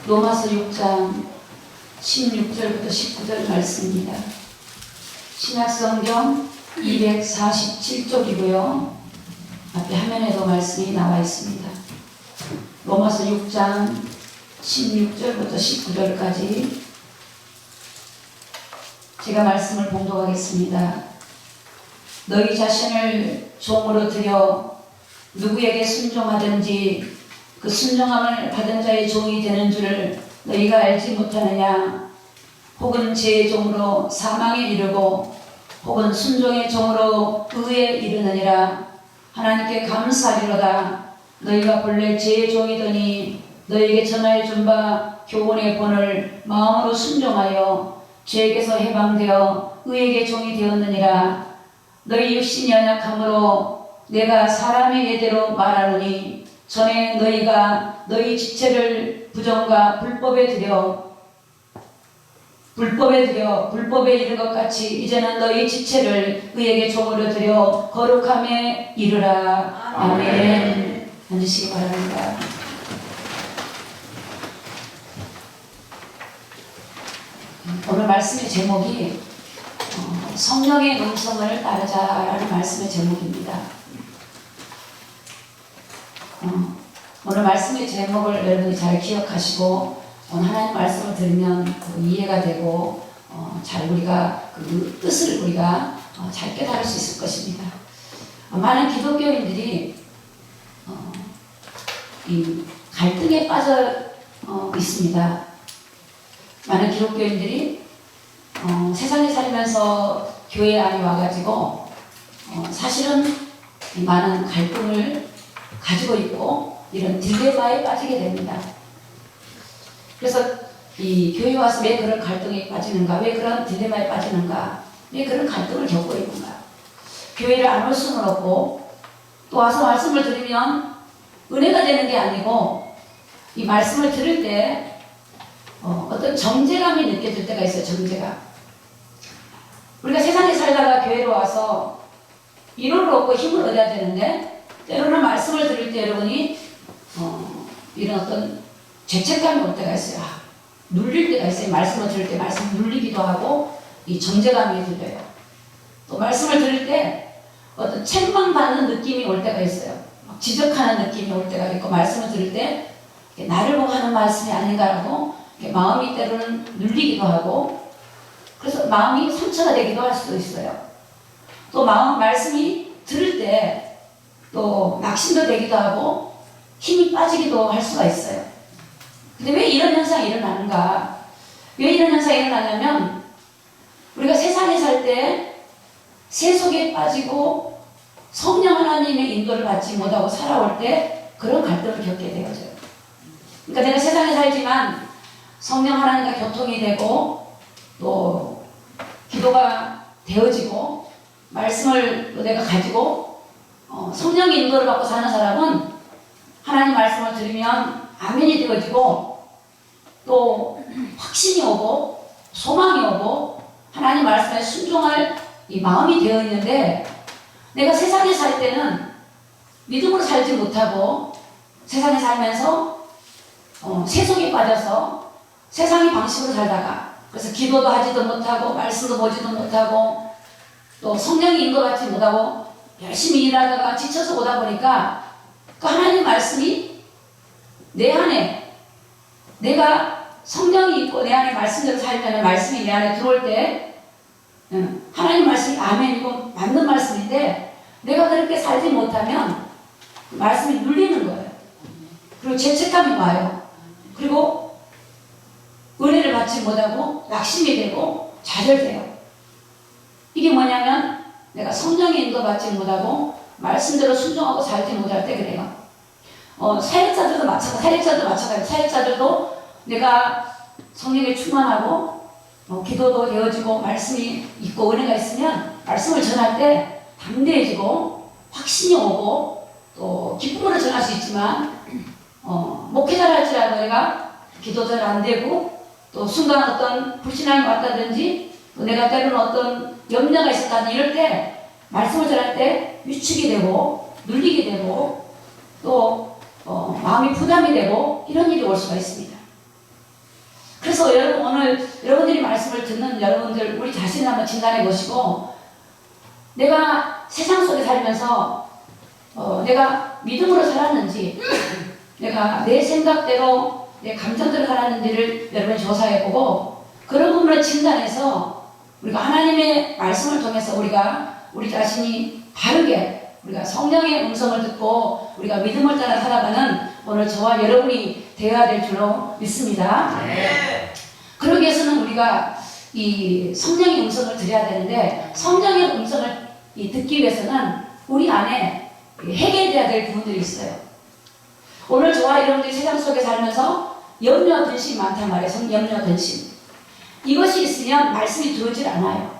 로마서 6장 16절부터 19절 말씀입니다. 신약성경 247쪽이고요. 앞에 화면에도 말씀이 나와 있습니다. 로마서 6장 16절부터 19절까지 제가 말씀을 봉독하겠습니다. 너희 자신을 종으로 들여 누구에게 순종하든지 그 순종함을 받은 자의 종이 되는 줄을 너희가 알지 못하느냐? 혹은 죄의 종으로 사망에 이르고 혹은 순종의 종으로 의에 이르느니라. 하나님께 감사하리로다. 너희가 본래 죄의 종이더니 너희에게 전하여 준 바 교훈의 본을 마음으로 순종하여 죄에게서 해방되어 의에게 종이 되었느니라. 너희 육신이 연약함으로 내가 사람의 예대로 말하노니 전에 너희가 너희 지체를 부정과 불법에 들여 불법에 이른 것 같이 이제는 너희 지체를 의에게 종으로 들여 거룩함에 이르라. 아멘. 앉으시기 바랍니다. 오늘 말씀의 제목이 성령의 음성을 따르자라는 말씀의 제목입니다. 오늘 말씀의 제목을 여러분이 잘 기억하시고 오늘 하나님 말씀을 들으면 이해가 되고 잘 우리가 그 뜻을 우리가 잘 깨달을 수 있을 것입니다. 많은 기독교인들이 이 갈등에 빠져 있습니다. 많은 기독교인들이 세상에 살면서 교회 안에 와가지고 사실은 많은 갈등을 가지고 있고 이런 딜레마에 빠지게 됩니다. 그래서 이 교회 와서 왜 그런 갈등에 빠지는가? 왜 그런 딜레마에 빠지는가? 왜 그런 갈등을 겪고 있는가? 교회를 안 올 수는 없고 또 와서 말씀을 들으면 은혜가 되는 게 아니고 이 말씀을 들을 때 어떤 정죄감이 느껴질 때가 있어요. 정죄감. 우리가 세상에 살다가 교회로 와서 위로를 얻고 힘을 얻어야 되는데 때로는 말씀을 들을 때 여러분이 이런 어떤 죄책감이 올 때가 있어요. 눌릴 때가 있어요. 말씀을 들을 때 말씀 눌리기도 하고 이 정죄감이 들려요. 또 말씀을 들을 때 어떤 책망받는 느낌이 올 때가 있어요. 막 지적하는 느낌이 올 때가 있고 말씀을 들을 때 나를 보고 하는 말씀이 아닌가라고 마음이 때로는 눌리기도 하고 그래서 마음이 상처가 되기도 할 수도 있어요. 또 말씀이 들을 때 또 낙심도 되기도 하고 힘이 빠지기도 할 수가 있어요. 근데 왜 이런 현상이 일어나는가? 왜 이런 현상이 일어나냐면 우리가 세상에 살 때 세속에 빠지고 성령 하나님의 인도를 받지 못하고 살아올 때 그런 갈등을 겪게 되어져요. 그러니까 내가 세상에 살지만 성령 하나님과 교통이 되고 또 기도가 되어지고 말씀을 내가 가지고 성령의 인도를 받고 사는 사람은 하나님 말씀을 들으면 아멘이 되어지고 또 확신이 오고 소망이 오고 하나님 말씀에 순종할 이 마음이 되어 있는데 내가 세상에 살 때는 믿음으로 살지 못하고 세상에 살면서 세속에 빠져서 세상의 방식으로 살다가 그래서 기도도 하지도 못하고 말씀도 보지도 못하고 또 성령의 인도받지 못하고 열심히 일하다가 지쳐서 오다 보니까 그 하나님 말씀이 내 안에 내가 성령이 있고 내 안에 말씀대로 살면 말씀이 내 안에 들어올 때 하나님 말씀이 아멘이고 맞는 말씀인데 내가 그렇게 살지 못하면 그 말씀이 눌리는 거예요. 그리고 죄책감이 와요. 그리고 은혜를 받지 못하고 낙심이 되고 좌절돼요. 이게 뭐냐면 내가 성령의 인도 받지 못하고 말씀대로 순종하고 살지 못할 때 그래요. 사역자들도 마찬가지예요. 사역자들도 내가 성령에 충만하고 기도도 되어지고 말씀이 있고 은혜가 있으면 말씀을 전할 때 담대해지고 확신이 오고 또 기쁨으로 전할 수 있지만 목회자를 할지라도 내가 기도 잘 안 되고 또 순간 어떤 불신앙이 왔다든지 또 내가 때로는 어떤 염려가 있었다든지 이럴 때 말씀을 전할 때 위축이 되고 눌리게 되고 또 마음이 부담이 되고 이런 일이 올 수가 있습니다. 그래서 여러분, 오늘 여러분들이 말씀을 듣는 여러분들, 우리 자신을 한번 진단해 보시고, 내가 세상 속에 살면서 내가 믿음으로 살았는지, 내가 내 생각대로 내 감정대로 살았는지를 여러분이 조사해보고, 그런 부분을 진단해서 우리가 하나님의 말씀을 통해서 우리가 우리 자신이 바르게 우리가 성령의 음성을 듣고 우리가 믿음을 따라 살아가는 오늘 저와 여러분이 되어야 될 줄로 믿습니다. 네. 그러기 위해서는 우리가 이 성령의 음성을 들어야 되는데, 성령의 음성을 듣기 위해서는 우리 안에 해결돼야 될 부분들이 있어요. 오늘 저와 여러분들이 세상 속에 살면서 염려, 근심이 많단 말이에요. 염려, 근심. 이것이 있으면 말씀이 들어오질 않아요.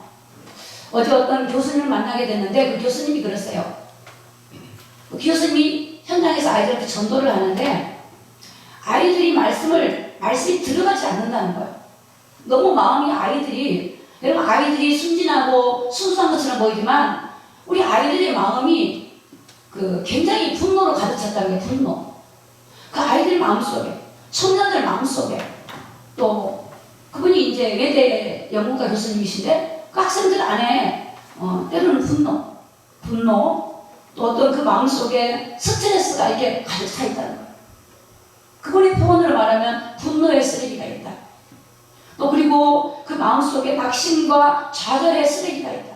어제 어떤 교수님을 만나게 됐는데 그 교수님이 그랬어요. 그 교수님이 현장에서 아이들한테 전도를 하는데 아이들이 말씀이 들어가지 않는다는 거예요. 너무 마음이 여러분 아이들이 순진하고 순수한 것처럼 보이지만 우리 아이들의 마음이 굉장히 분노로 가득 찼다는 게 분노. 그 아이들 마음속에, 청년들 마음속에, 또 그분이 이제 외대 영문과 교수님이신데 그 학생들 안에 때로는 분노, 또 어떤 그 마음속에 스트레스가 이렇게 가득 차 있다는 거예요. 그분의 표현으로 말하면 분노의 쓰레기가 있다. 또 그리고 그 마음속에 낙심과 좌절의 쓰레기가 있다.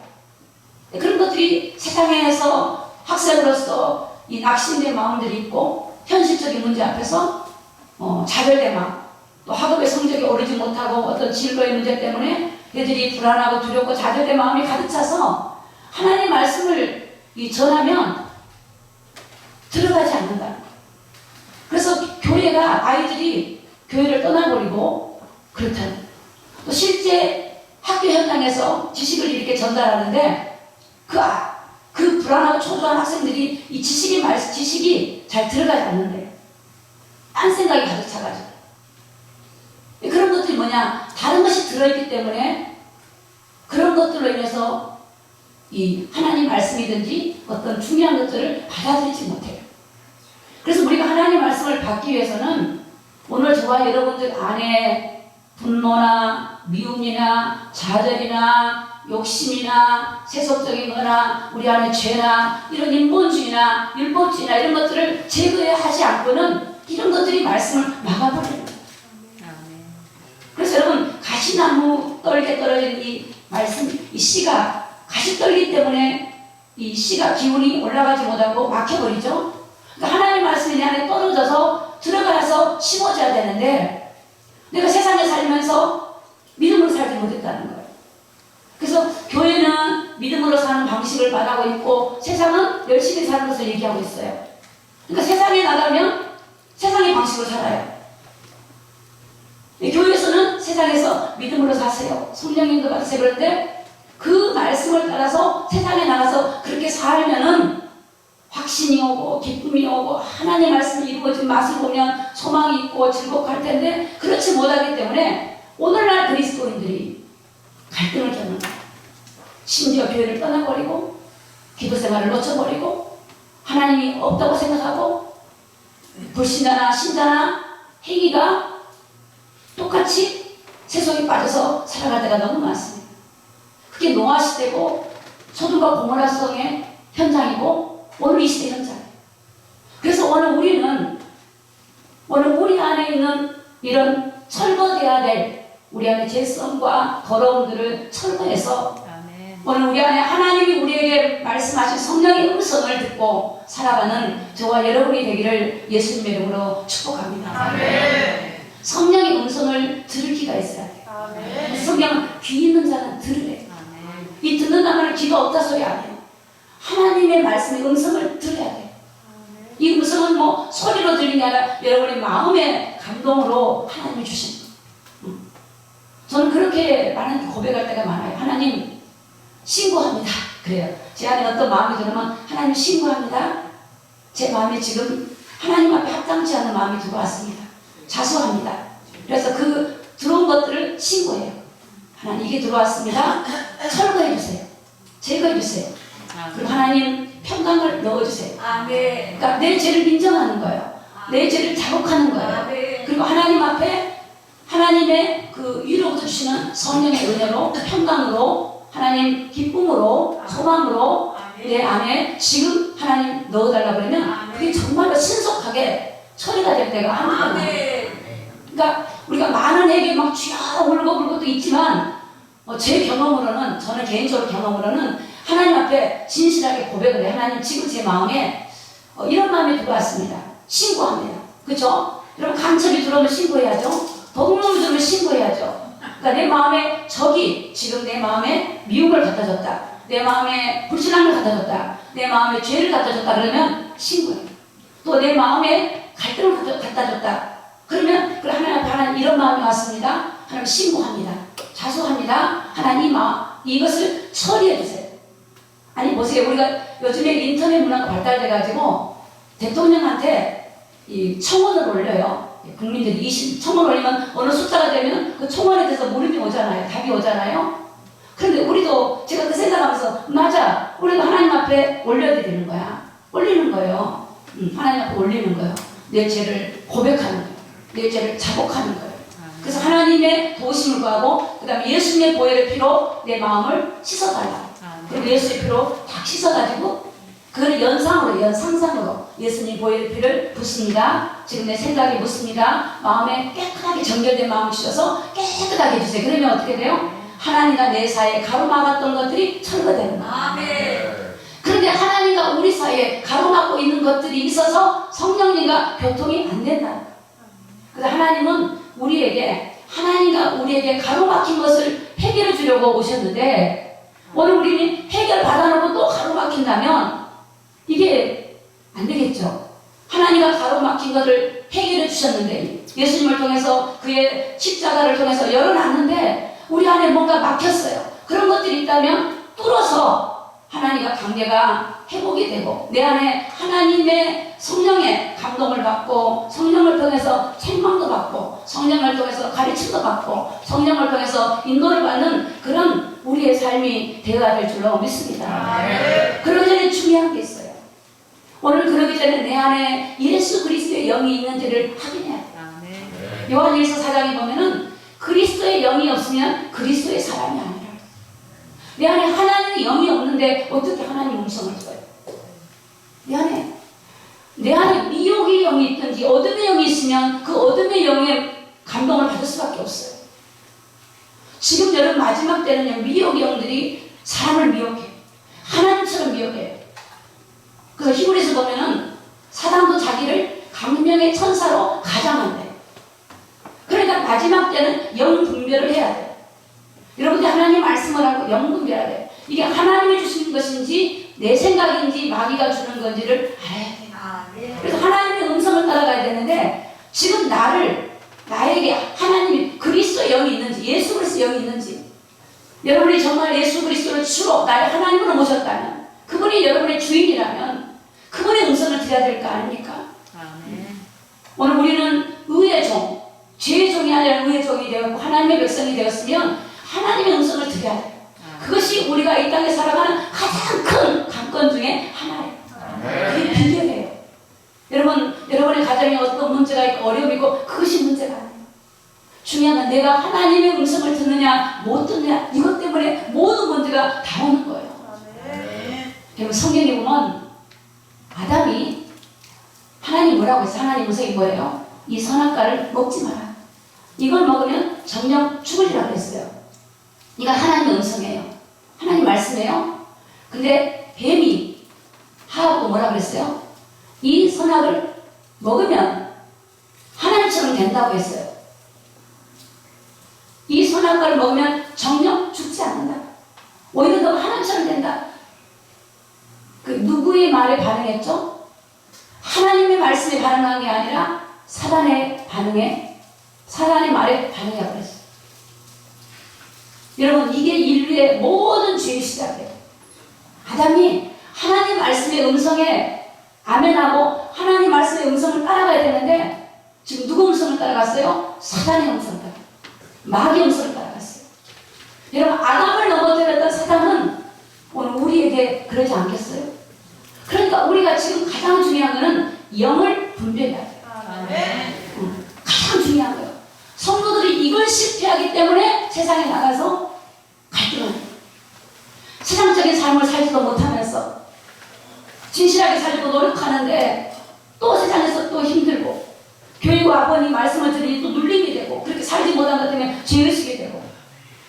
그런 것들이 세상에서 학생으로서 이 낙심된 마음들이 있고, 현실적인 문제 앞에서 좌절된 마음, 또 학업의 성적이 오르지 못하고 어떤 진로의 문제 때문에 애들이 불안하고 두렵고 좌절된 마음이 가득 차서 하나님의 말씀을 전하면 들어가지 않는다. 그래서 아이들이 교회를 떠나버리고 그렇다는 거예요. 또 실제 학교 현장에서 지식을 이렇게 전달하는데 그 불안하고 초조한 학생들이 이 지식이 잘 들어가지 않는데 딴 생각이 가득 차가지고, 그런 것들이 뭐냐, 다른 것이 들어있기 때문에 그런 것들로 인해서 이 하나님 말씀이든지 어떤 중요한 것들을 받아들이지 못해요. 그래서 우리가 하나님 말씀을 받기 위해서는 오늘 저와 여러분들 안에 분노나 미움이나 좌절이나 욕심이나 세속적인 거나 우리 안에 죄나 이런 인본주의나 율법주의나 이런 것들을 제거하지 않고는 이런 것들이 말씀을 막아버리는 거예요. 그래서 여러분, 가시나무 떨게 떨어진 이 말씀, 이 씨가 가시 떨기 때문에 이 씨가 기운이 올라가지 못하고 막혀버리죠. 그러니까 하나님 말씀이 내 안에 떨어져서 들어가서 심어져야 되는데 내가 세상에 살면서 믿음으로 살지 못했다는 거예요. 그래서 교회는 믿음으로 사는 방식을 말하고 있고 세상은 열심히 사는 것을 얘기하고 있어요. 그러니까 세상에 나가면 세상의 방식으로 살아요. 교회에서는 세상에서 믿음으로 사세요, 성령님도 받으세요. 그런데 그 말씀을 따라서 세상에 나가서 그렇게 살면은 확신이 오고 기쁨이 오고 하나님의 말씀이 이루어진 맛을 보면 소망이 있고 즐겁할 텐데 그렇지 못하기 때문에 오늘날 그리스도인들이 갈등을 겪는 거예요. 심지어 교회를 떠나버리고 기도 생활을 놓쳐버리고 하나님이 없다고 생각하고 불신자나 신자나 행위가 똑같이 세속에 빠져서 살아갈 때가 너무 많습니다. 그게 노아 시대고 소돔과 고모라 성의 현장이고 오늘 이 시대 현장이에요. 그래서 오늘 우리 안에 있는 이런 철거돼야 될 우리 안에 죄성과 더러움들을 철거해서 오늘 우리 안에 하나님이 우리에게 말씀하신 성령의 음성을 듣고 살아가는 저와 여러분이 되기를 예수님의 이름으로 축복합니다. 아멘. 성령의 음성을 들을 귀가 있어야 돼요. 아멘. 성경은 귀 있는 자는 들으래. 이 듣는다는 말은 귀가 없다 소리 아니에요. 하나님의 말씀의 음성을 들어야 돼요. 이 음성은 뭐 소리로 들리는 게 아니라 여러분의 마음의 감동으로 하나님이 주신 거예요. 저는 그렇게 많은 고백할 때가 많아요. 하나님 신고합니다. 그래요. 제 안에 어떤 마음이 들으면 하나님 신고합니다. 제 마음에 지금 하나님 앞에 합당치 않은 마음이 들어왔습니다. 자수합니다. 그래서 그 들어온 것들을 신고해요. 하나님 이게 들어왔습니다. 철거해 주세요. 제거해 주세요. 그리고 하나님 평강을 넣어주세요. 아멘. 그러니까 내 죄를 인정하는 거예요. 내 죄를 자복하는 거예요. 아멘. 그리고 하나님 앞에 하나님의 그 위로부터 주시는 성령의 은혜로, 평강으로, 하나님 기쁨으로, 소망으로 내 안에 지금 하나님 넣어달라 그러면 그게 정말로 신속하게 처리가 될 때가 한두 번. 그러니까 우리가 많은 얘기 막 쥐어 울고 불고도 있지만 제 경험으로는, 저는 개인적으로 경험으로는 하나님 앞에 진실하게 고백을 해. 하나님 지금 제 마음에 이런 마음이 들어왔습니다. 신고합니다. 그렇죠? 여러분 간첩이 들어오면 신고해야죠. 도둑놈이 들어오면 신고해야죠. 그러니까 내 마음에 적이 지금 내 마음에 미움을 갖다 줬다. 내 마음에 불신앙을 갖다 줬다. 내 마음에 죄를 갖다 줬다. 그러면 신고해. 또 내 마음에 갈등을 갖다 줬다. 그러면 그 하나님 앞에 하나님 이런 마음이 왔습니다. 하나님 신고합니다. 자수합니다. 하나님 이것을 처리해 주세요. 아니 보세요. 우리가 요즘에 인터넷 문화가 발달돼가지고 대통령한테 이 청원을 올려요. 국민들이 20청원 올리면 어느 숫자가 되면 그 청원에 대해서 물음이 오잖아요. 답이 오잖아요. 그런데 우리도 제가 그 생각하면서 맞아. 우리도 하나님 앞에 올려야 되는 거야. 올리는 거예요. 하나님 앞에 올리는 거예요. 내 죄를 고백하는 거예요. 내 죄를 자복하는 거예요. 그래서 하나님의 도우심을 구하고 그 다음에 예수님의 보혈의 피로 내 마음을 씻어달라. 그리고 예수의 피로 딱 씻어가지고 그걸 연상으로 예수님 보혈의 피를 붓습니다. 지금 내 생각이 묻습니다. 마음에 깨끗하게 정결된 마음을 주셔서 깨끗하게 해주세요. 그러면 어떻게 돼요? 하나님과 내 사이에 가로막았던 것들이 철거되는 거예요. 그런데 하나님과 우리 사이에 가로막고 있는 것들이 있어서 성령님과 교통이 안 된다. 그래서 하나님은 우리에게 하나님과 우리에게 가로막힌 것을 해결해 주려고 오셨는데 오늘 우리는 해결 받아놓고 또 가로막힌다면 이게 안 되겠죠. 하나님과 가로막힌 것을 해결해 주셨는데 예수님을 통해서 그의 십자가를 통해서 열어놨는데 우리 안에 뭔가 막혔어요. 그런 것들이 있다면 뚫어서 하나님과 관계가 회복이 되고 내 안에 하나님의 성령의 감동을 받고 성령을 통해서 책망도 받고 성령을 통해서 가르침도 받고 성령을 통해서 인도를 받는 그런 우리의 삶이 되어야 될 줄로 믿습니다. 그러기 전에 중요한 게 있어요. 오늘 그러기 전에 내 안에 예수 그리스도의 영이 있는지를 확인해야 돼요. 요한일서 4장에 보면은 그리스도의 영이 없으면 그리스도의 사람이 아니라 내 안에 하나님의 영이 없는데 어떻게 하나님의 음성을 들어요? 내 안에 미혹의 영이 있든지 어둠의 영이 있으면 그 어둠의 영의 감동을 받을 수밖에 없어요. 지금 여러분 마지막 때는 미혹의 영들이 사람을 미혹해요. 하나님처럼 미혹해요. 그래서 히브리서 보면은 사단도 자기를 강명의 천사로 가장한대. 그러니까 마지막 때는 영 분별을 해야 돼요. 여러분들 하나님 말씀을 하고 영 분별해야 돼요. 이게 하나님이 주시는 것인지 내 생각인지 마귀가 주는 건지를 알아야 돼요. 그래서 하나님의 음성을 따라가야 되는데 지금 나에게 하나님이 그리스도의 영이 있는지 예수 그리스도의 영이 있는지 여러분이 정말 예수 그리스도를 주로 나의 하나님으로 모셨다면 그분이 여러분의 주인이라면 그분의 음성을 들어야 될 거 아닙니까? 오늘 우리는 의의 종, 죄의 종이 아니라 의의 종이 되었고 하나님의 백성이 되었으면 하나님의 음성을 들어야 돼요. 그것이 우리가 이 땅에 살아가는 가장 큰 관건 중에 하나예요. 그게 비결이에요. 여러분의 가정에 어떤 문제가 있고 어려움이 있고 그것이 문제가 아니에요. 중요한 건 내가 하나님의 음성을 듣느냐 못 듣느냐 이것 때문에 모든 문제가 다 오는 거예요. 여러분 성경에 보면 아담이 하나님 뭐라고 했어요? 하나님 음성이 뭐예요? 이 선악과를 먹지 마라. 이걸 먹으면 정령 죽으리라고 그랬어요. 이건 하나님의 음성이에요. 하나님 말씀이에요. 근데 뱀이 하하고 뭐라 그랬어요? 이 선악을 먹으면 하나님처럼 된다고 했어요. 이 선악과를 먹으면 정녕 죽지 않는다. 오히려 너 하나님처럼 된다. 그 누구의 말에 반응했죠? 하나님의 말씀에 반응한 게 아니라 사단의 말에 반응하고 그랬어요. 여러분 이게 인류의 모든 죄의 시작이에요. 아담이 하나님 말씀의 음성에 아멘하고 하나님 말씀의 음성을 따라가야 되는데 지금 누구 음성을 따라갔어요? 사단의 음성을 따라갔어요. 마귀의 음성을 따라갔어요. 여러분 아담을 넘어뜨렸던 사단은 오늘 우리에게 그러지 않겠어요? 그러니까 우리가 지금 가장 중요한 거는 영을 분별해야 돼요. 가장 중요한 거예요. 성도들이 이걸 실패하기 때문에 세상에 나가서 갈등하는 거예요. 세상적인 삶을 살지도 못하면서 진실하게 살려고 노력하는데 또 세상에서 또 힘들고 교회와 아버님 말씀을 들으니 또 눌림이 되고 그렇게 살지 못한 것 때문에 죄의식이 되고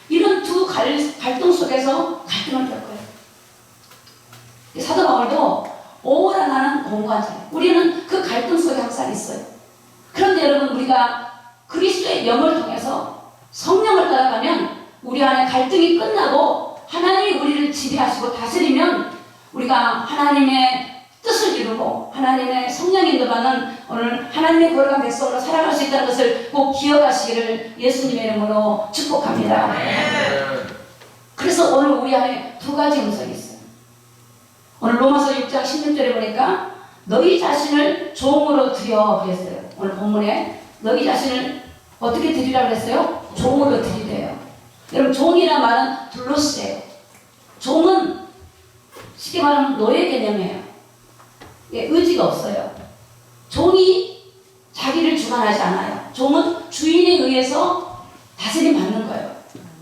이런 두 갈등 속에서 갈등을 겪어요. 사도 바울도 오라 나는 공고한 자예요. 우리는 그 갈등 속에 항상 있어요. 그런데 여러분 우리가 그리스도의 영을 통해서 성령을 따라가면 우리 안에 갈등이 끝나고 하나님이 우리를 지배하시고 다스리면 우리가 하나님의 뜻을 이루고 하나님의 성령 인도받는 오늘 하나님의 거룩한 백성으로 살아갈 수 있다는 것을 꼭 기억하시기를 예수님의 이름으로 축복합니다. 그래서 오늘 우리 안에 두 가지 음성이 있어요. 오늘 로마서 6장 16절에 보니까 너희 자신을 종으로 드려 그랬어요. 오늘 본문에 너희 자신을 어떻게 드리라고 그랬어요? 종으로 드리래요. 여러분 종이란 말은 둘로스예요. 종은 쉽게 말하면 노예 개념이에요. 의지가 없어요. 종이 자기를 주관하지 않아요. 종은 주인에 의해서 다스림 받는 거예요.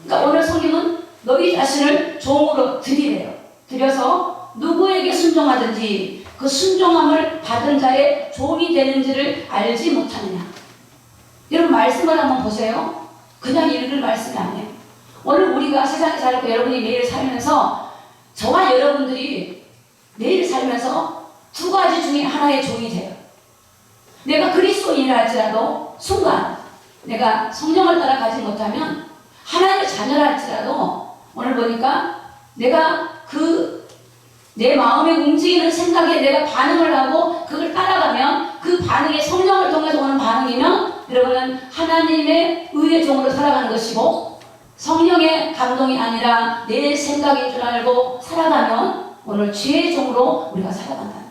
그러니까 오늘 성경은 너희 자신을 종으로 드리래요. 드려서 누구에게 순종하든지 그 순종함을 받은 자의 종이 되는지를 알지 못하느냐. 여러분 말씀을 한번 보세요. 그냥 읽을 말씀이 아니에요. 오늘 우리가 세상에 살고 여러분이 매일 살면서 저와 여러분들이 매일 살면서 두 가지 중에 하나의 종이 돼요. 내가 그리스도인이라 할지라도 순간 내가 성령을 따라가지 못하면 하나님의 자녀라 할지라도 오늘 보니까 내가 내 마음에 움직이는 생각에 내가 반응을 하고 그걸 따라가면 그 반응이 성령을 통해서 오는 반응이면 여러분은 하나님의 의의 종으로 살아가는 것이고 성령의 감동이 아니라 내 생각인 줄 알고 살아가면 오늘 죄의 종으로 우리가 살아간다는 거예요.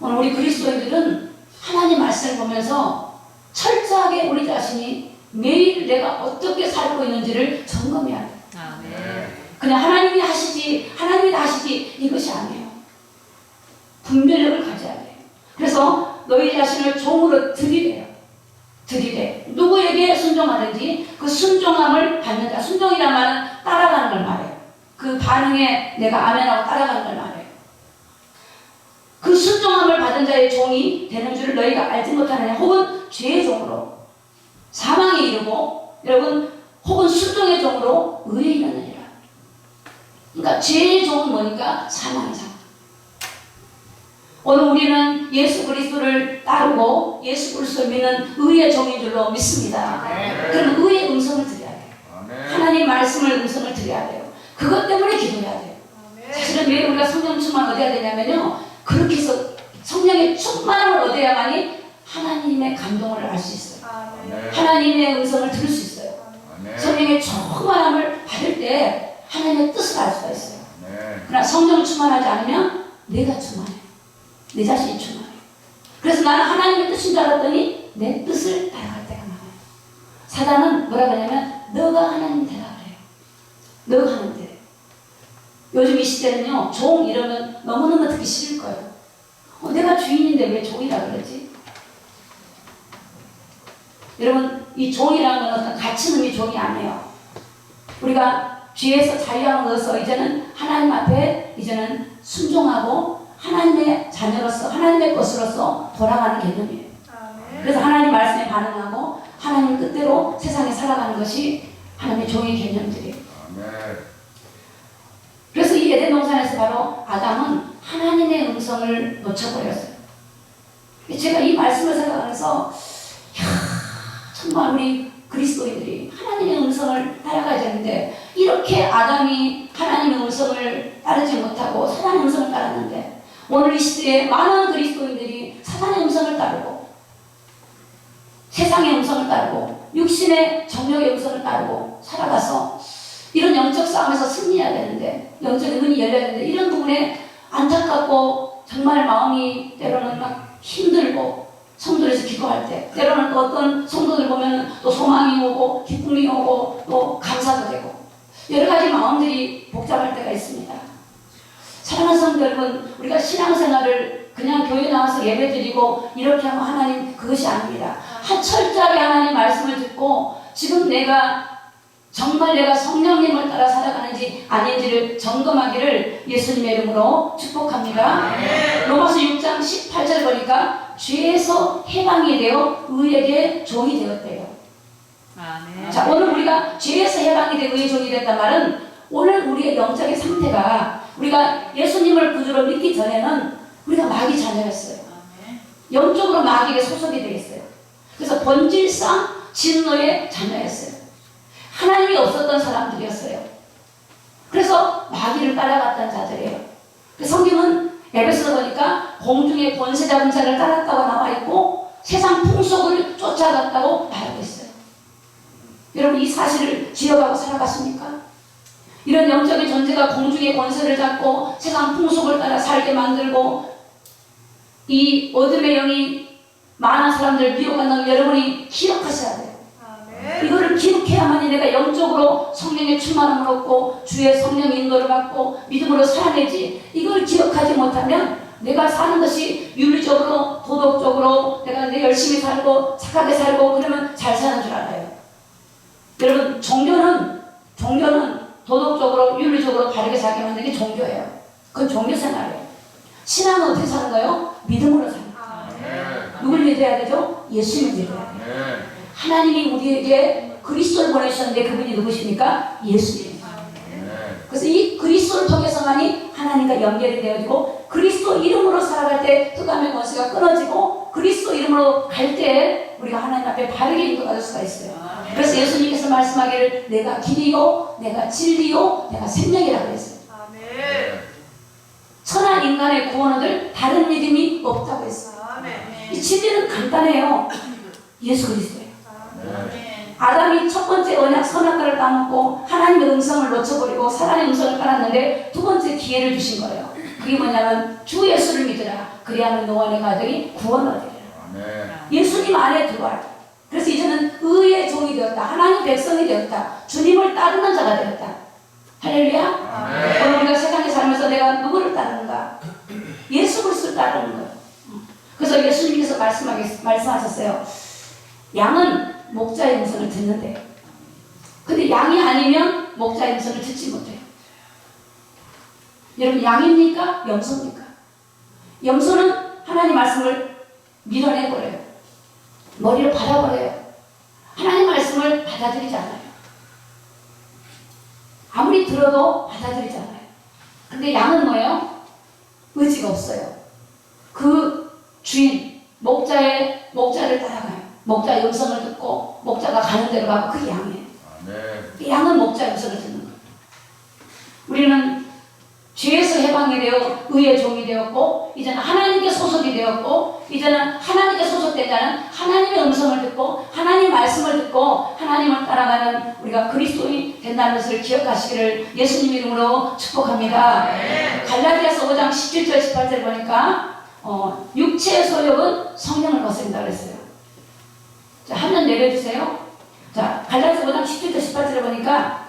오늘 우리 그리스도인들은 하나님 말씀을 보면서 철저하게 우리 자신이 매일 내가 어떻게 살고 있는지를 점검해야 돼요. 그냥 하나님이 하시지 하나님이 다 하시지 이것이 아니에요. 분별력을 가져야 돼요. 그래서 너희 자신을 종으로 드리래요. 드리래. 누구에게 순종하든지 그 순종함을 받는 자. 순종이란 말은 따라가는 걸 말해요. 그 반응에 내가 아멘하고 따라가는 걸 말해요. 그 순종함을 받은 자의 종이 되는 줄을 너희가 알지 못하느냐. 혹은 죄의 종으로 사망에 이르고 여러분 혹은 순종의 종으로 의에 이르느니라. 그러니까 죄의 종은 뭐니까 사망이잖아. 오늘 우리는 예수 그리스도를 따르고 예수 그리스도를 믿는 의의 종인 줄로 믿습니다. 그럼 의의 음성을 드려야 돼요. 하나님 말씀을 음성을 드려야 돼요. 그것 때문에 기도해야 돼요. 사실은 왜 우리가 성령 충만 얻어야 되냐면요. 그렇게 해서 성령의 충만을 얻어야만이 하나님의 감동을 알 수 있어요. 하나님의 음성을 들을 수 있어요. 성령의 충만함을 받을 때 하나님의 뜻을 알 수가 있어요. 그러나 성령을 충만하지 않으면 내가 충만해요. 내 자신이 충만해요. 그래서 나는 하나님의 뜻인 줄 알았더니 내 뜻을 따라갈 때가 많아요. 사단은 뭐라고 하냐면 너가 하나님 되라 그래요. 너가 하나님 되래. 요즘 이 시대는요. 종 이러면 너무너무 듣기 싫을 거예요. 내가 주인인데 왜 종이라 그러지? 여러분 이 종이라는 건 어떤 갇힌 의미 종이 아니에요. 우리가 죄에서 자유함을 얻어서 이제는 하나님 앞에 이제는 순종하고 하나님의 자녀로서 하나님의 것으로서 돌아가는 개념이에요. 그래서 하나님 말씀에 반응하고 하나님 뜻대로 세상에 살아가는 것이 하나님의 종의 개념들이에요. 그래서 이 에덴 동산에서 바로 아담은 하나님의 음성을 놓쳐버렸어요. 제가 이 말씀을 생각하면서 정말 우리 그리스도인들이 하나님의 음성을 따라가야 되는데 이렇게 아담이 하나님의 음성을 따르지 못하고 사단의 음성을 따랐는데 오늘 이 시대에 많은 그리스도인들이 사단의 음성을 따르고 세상의 음성을 따르고 육신의 정욕의 음성을 따르고 살아가서 이런 영적 싸움에서 승리해야 되는데 영적인 눈이 열려야 되는데 이런 부분에 안타깝고 정말 마음이 때로는 막 힘들고 성도에서 기도할 때 때로는 또 어떤 성도들 보면 또 소망이 오고 기쁨이 오고 또 감사도 되고 여러 가지 마음들이 복잡할 때가 있습니다. 사랑하는 성도 여러분, 우리가 신앙생활을 그냥 교회 나와서 예배드리고 이렇게 하면 하나님 그것이 아닙니다. 철저하게 하나님 말씀을 듣고 지금 정말 내가 성령님을 따라 살아가는지 아닌지를 점검하기를 예수님의 이름으로 축복합니다. 로마서 6장 18절 보니까 죄에서 해방이 되어 의에게 종이 되었대요. 자, 오늘 우리가 죄에서 해방이 되고 의의 종이 됐단 말은 오늘 우리의 영적인 상태가 우리가 예수님을 구주로 믿기 전에는 우리가 마귀 자녀였어요. 영적으로 마귀에게 소속이 되어 있어요. 그래서 본질상 진노의 자녀였어요. 하나님이 없었던 사람들이었어요. 그래서 마귀를 따라갔던 자들이에요. 성경은 에베소서 보니까 공중의 권세 잡은 자를 따랐다고 나와 있고 세상 풍속을 쫓아갔다고 말하고 있어요. 여러분 이 사실을 지어가고 살아갔습니까? 이런 영적인 존재가 공중의 권세를 잡고 세상 풍속을 따라 살게 만들고 이 어둠의 영이 많은 사람들을 미혹한다는 걸 여러분이 기억하셔야 돼요. 이거를 기억해야만이 내가 영적으로 성령의 충만함을 얻고 주의 성령 인도를 받고 믿음으로 살아내지. 이걸 기억하지 못하면 내가 사는 것이 윤리적으로 도덕적으로 내가 열심히 살고 착하게 살고 그러면 잘 사는 줄 알아요. 여러분 종교는 도덕적으로 윤리적으로 바르게 살게 만드는 게 종교예요. 그건 종교 생활이에요. 신앙은 어떻게 사는 거예요? 믿음으로 사는 거예요. 누굴 믿어야 되죠? 예수님을 믿어야 돼요. 하나님이 우리에게 그리스도를 보내주셨는데 그분이 누구십니까? 예수님. 그래서 이 그리스도를 통해서만이 하나님과 연결이 되어지고 그리스도 이름으로 살아갈 때 흑암의 권세가 끊어지고 그리스도 이름으로 갈 때 우리가 하나님 앞에 바르게 인도받을 수가 있어요. 그래서 예수님께서 말씀하기를 내가 길이요 내가 진리요 내가 생명이라고 했어요. 천하 인간의 구원을 다른 믿음이 없다고 했어요. 이 진리는 간단해요. 예수 그리스도예요. 아담이 첫 번째 언약 선악과를 따먹고 하나님의 음성을 놓쳐버리고 사단의 음성을 따랐는데 두 번째 기회를 주신 거예요. 그게 뭐냐면 주 예수를 믿으라. 그리하면 너와 내 가정이 구원을 얻으리라. 예수님 안에 들어와라. 그래서 이제는 의의 종이 되었다. 하나님 백성이 되었다. 주님을 따르는 자가 되었다. 할렐루야. 오늘 우리가 세상에 살면서 내가 누구를 따르는가? 예수 그리스도를 따르는 거예요. 그래서 예수님께서 말씀하셨어요. 양은 목자의 음성을 듣는데요. 근데 양이 아니면 목자의 음성을 듣지 못해요. 여러분 양입니까? 염소입니까? 염소는 하나님 말씀을 밀어내버려요. 머리를 받아버려요. 하나님 말씀을 받아들이지 않아요. 아무리 들어도 받아들이지 않아요. 근데 양은 뭐예요? 의지가 없어요. 그 주인, 목자를 따라가요. 목자의 음성을 듣고 목자가 가는 대로 가고 그게 양이에요. 양은 목자의 음성을 듣는 거예요. 우리는 죄에서 해방이 되어 의의 종이 되었고 이제는 하나님께 소속이 되었고 이제는 하나님께 소속된 자는 하나님의 음성을 듣고 하나님의 말씀을 듣고 하나님을 따라가는 우리가 그리스도인이 된다는 것을 기억하시기를 예수님 이름으로 축복합니다. 갈라디아서 5장 17절 18절 보니까 육체의 소욕은 성령을 거스린다 그랬어요. 자, 화면 내려주세요. 자, 갈라디아서 5장 17절 18절에 보니까